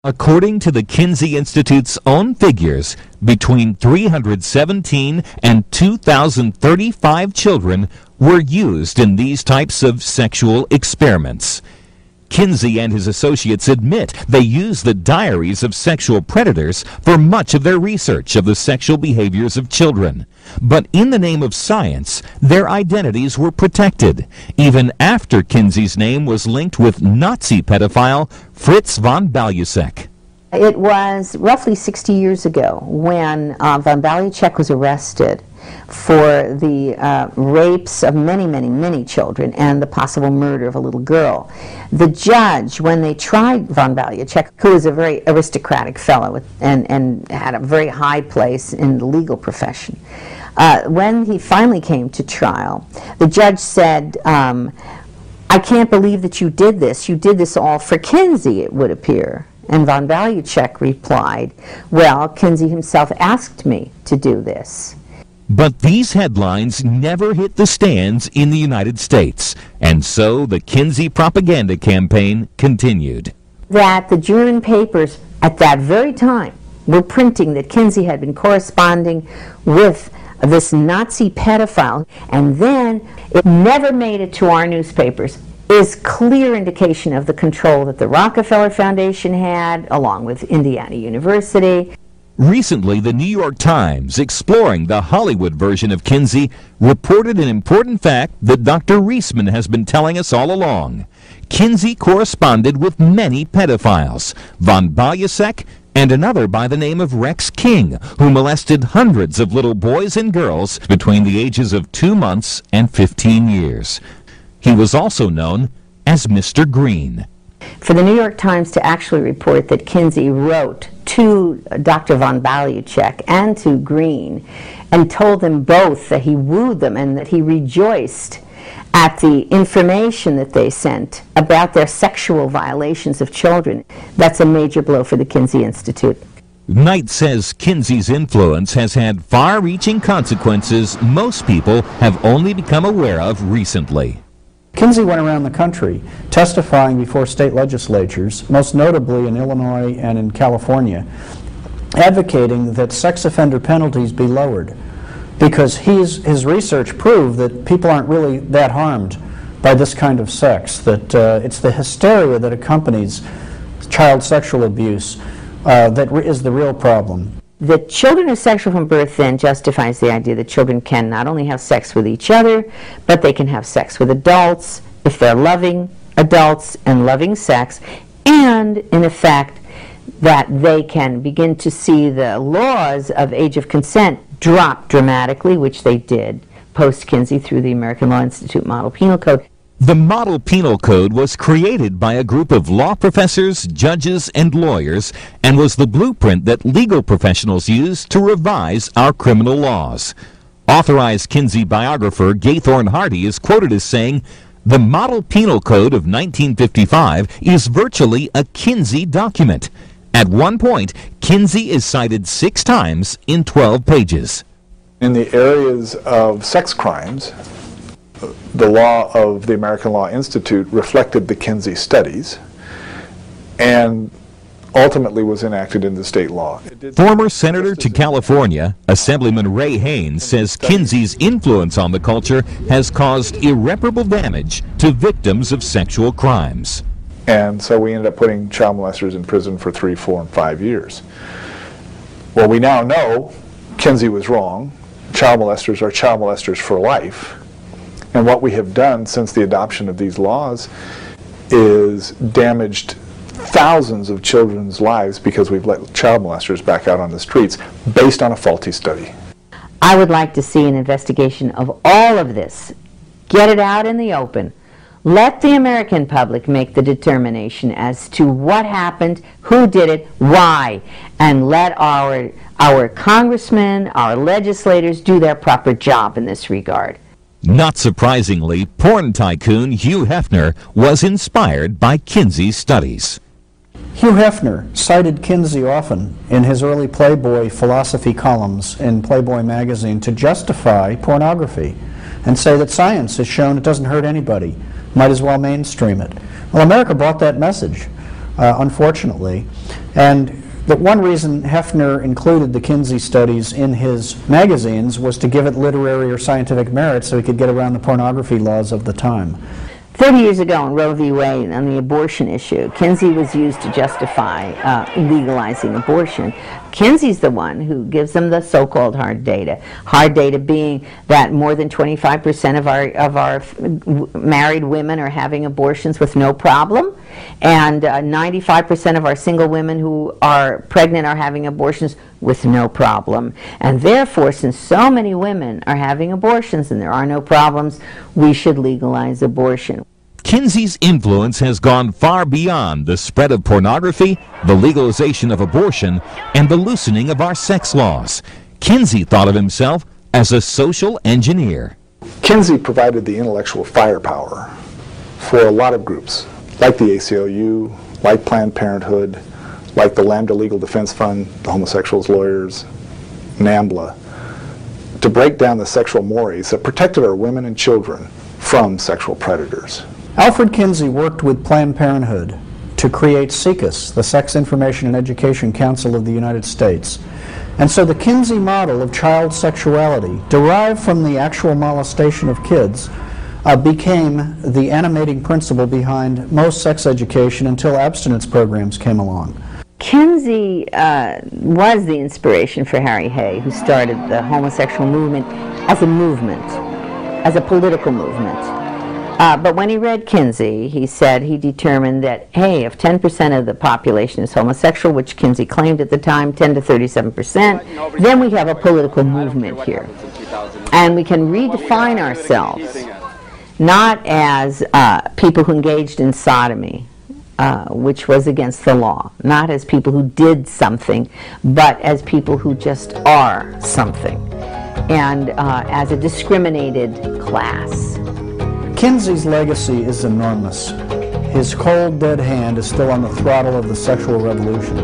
According to the Kinsey Institute's own figures, between 317 and 2,035 children were used in these types of sexual experiments. Kinsey and his associates admit they use the diaries of sexual predators for much of their research of the sexual behaviors of children. But in the name of science, their identities were protected, even after Kinsey's name was linked with Nazi pedophile Fritz von Balusek. It was roughly 60 years ago when von Balusek was arrested for the rapes of many children and the possible murder of a little girl. The judge, when they tried von Balusek, who was a very aristocratic fellow and had a very high place in the legal profession, when he finally came to trial, the judge said, I can't believe that you did this. You did this all for Kinsey, it would appear. And von Balusek replied, well, Kinsey himself asked me to do this. But these headlines never hit the stands in the United States, and so the Kinsey propaganda campaign continued. That the German papers at that very time were printing that Kinsey had been corresponding with this Nazi pedophile, and then it never made it to our newspapers, is clear indication of the control that the Rockefeller Foundation had, along with Indiana University. Recently, the New York Times, exploring the Hollywood version of Kinsey, reported an important fact that Dr. Reisman has been telling us all along. Kinsey corresponded with many pedophiles, von Balusek and another by the name of Rex King, who molested hundreds of little boys and girls between the ages of 2 months and 15 years. He was also known as Mr. Green. For the New York Times to actually report that Kinsey wrote to Dr. von Balusek and to Green and told them both that he wooed them and that he rejoiced at the information that they sent about their sexual violations of children, that's a major blow for the Kinsey Institute. Knight says Kinsey's influence has had far-reaching consequences most people have only become aware of recently. Kinsey went around the country testifying before state legislatures, most notably in Illinois and in California, advocating that sex offender penalties be lowered because his research proved that people aren't really that harmed by this kind of sex, that it's the hysteria that accompanies child sexual abuse that is the real problem. That children are sexual from birth then justifies the idea that children can not only have sex with each other, but they can have sex with adults if they're loving adults and loving sex, and in effect that they can begin to see the laws of age of consent drop dramatically, which they did post-Kinsey through the American Law Institute Model Penal Code. The Model Penal Code was created by a group of law professors, judges, and lawyers, and was the blueprint that legal professionals used to revise our criminal laws. Authorized Kinsey biographer Gaithorne Hardy is quoted as saying, "The Model Penal Code of 1955 is virtually a Kinsey document. At one point, Kinsey is cited 6 times in 12 pages. In the areas of sex crimes, the law of the American Law Institute reflected the Kinsey studies and ultimately was enacted into state law. Former Senator to California, Assemblyman Ray Haynes, says Kinsey's influence on the culture has caused irreparable damage to victims of sexual crimes. And so we ended up putting child molesters in prison for 3, 4, and 5 years. Well, we now know Kinsey was wrong. Child molesters are child molesters for life. And what we have done since the adoption of these laws is damaged thousands of children's lives because we've let child molesters back out on the streets based on a faulty study. I would like to see an investigation of all of this. Get it out in the open. Let the American public make the determination as to what happened, who did it, why, and let our congressmen, our legislators do their proper job in this regard. Not surprisingly, porn tycoon Hugh Hefner was inspired by Kinsey's studies. Hugh Hefner cited Kinsey often in his early Playboy philosophy columns in Playboy magazine to justify pornography and say that science has shown it doesn't hurt anybody. Might as well mainstream it. Well, America bought that message. unfortunately. And the one reason Hefner included the Kinsey studies in his magazines was to give it literary or scientific merit so he could get around the pornography laws of the time. 30 years ago in Roe v. Wade on the abortion issue, Kinsey was used to justify legalizing abortion. Kinsey's the one who gives them the so-called hard data. Hard data being that more than 25% of our married women are having abortions with no problem, and 95% of our single women who are pregnant are having abortions with no problem. And therefore, since so many women are having abortions and there are no problems, we should legalize abortion. Kinsey's influence has gone far beyond the spread of pornography, the legalization of abortion, and the loosening of our sex laws. Kinsey thought of himself as a social engineer. Kinsey provided the intellectual firepower for a lot of groups, like the ACLU, like Planned Parenthood, like the Lambda Legal Defense Fund, the homosexuals lawyers, NAMBLA, to break down the sexual mores that protected our women and children from sexual predators. Alfred Kinsey worked with Planned Parenthood to create SIECUS, the Sex Information and Education Council of the United States. And so the Kinsey model of child sexuality, derived from the actual molestation of kids, became the animating principle behind most sex education until abstinence programs came along. Kinsey was the inspiration for Harry Hay, who started the homosexual movement, as a political movement. But when he read Kinsey, he said he determined that, hey, if 10% of the population is homosexual, which Kinsey claimed at the time, 10 to 37%, then we have a political movement here. And we can redefine ourselves, not as people who engaged in sodomy, which was against the law, not as people who did something, but as people who just are something, and as a discriminated class. Kinsey's legacy is enormous. His cold, dead hand is still on the throttle of the sexual revolution.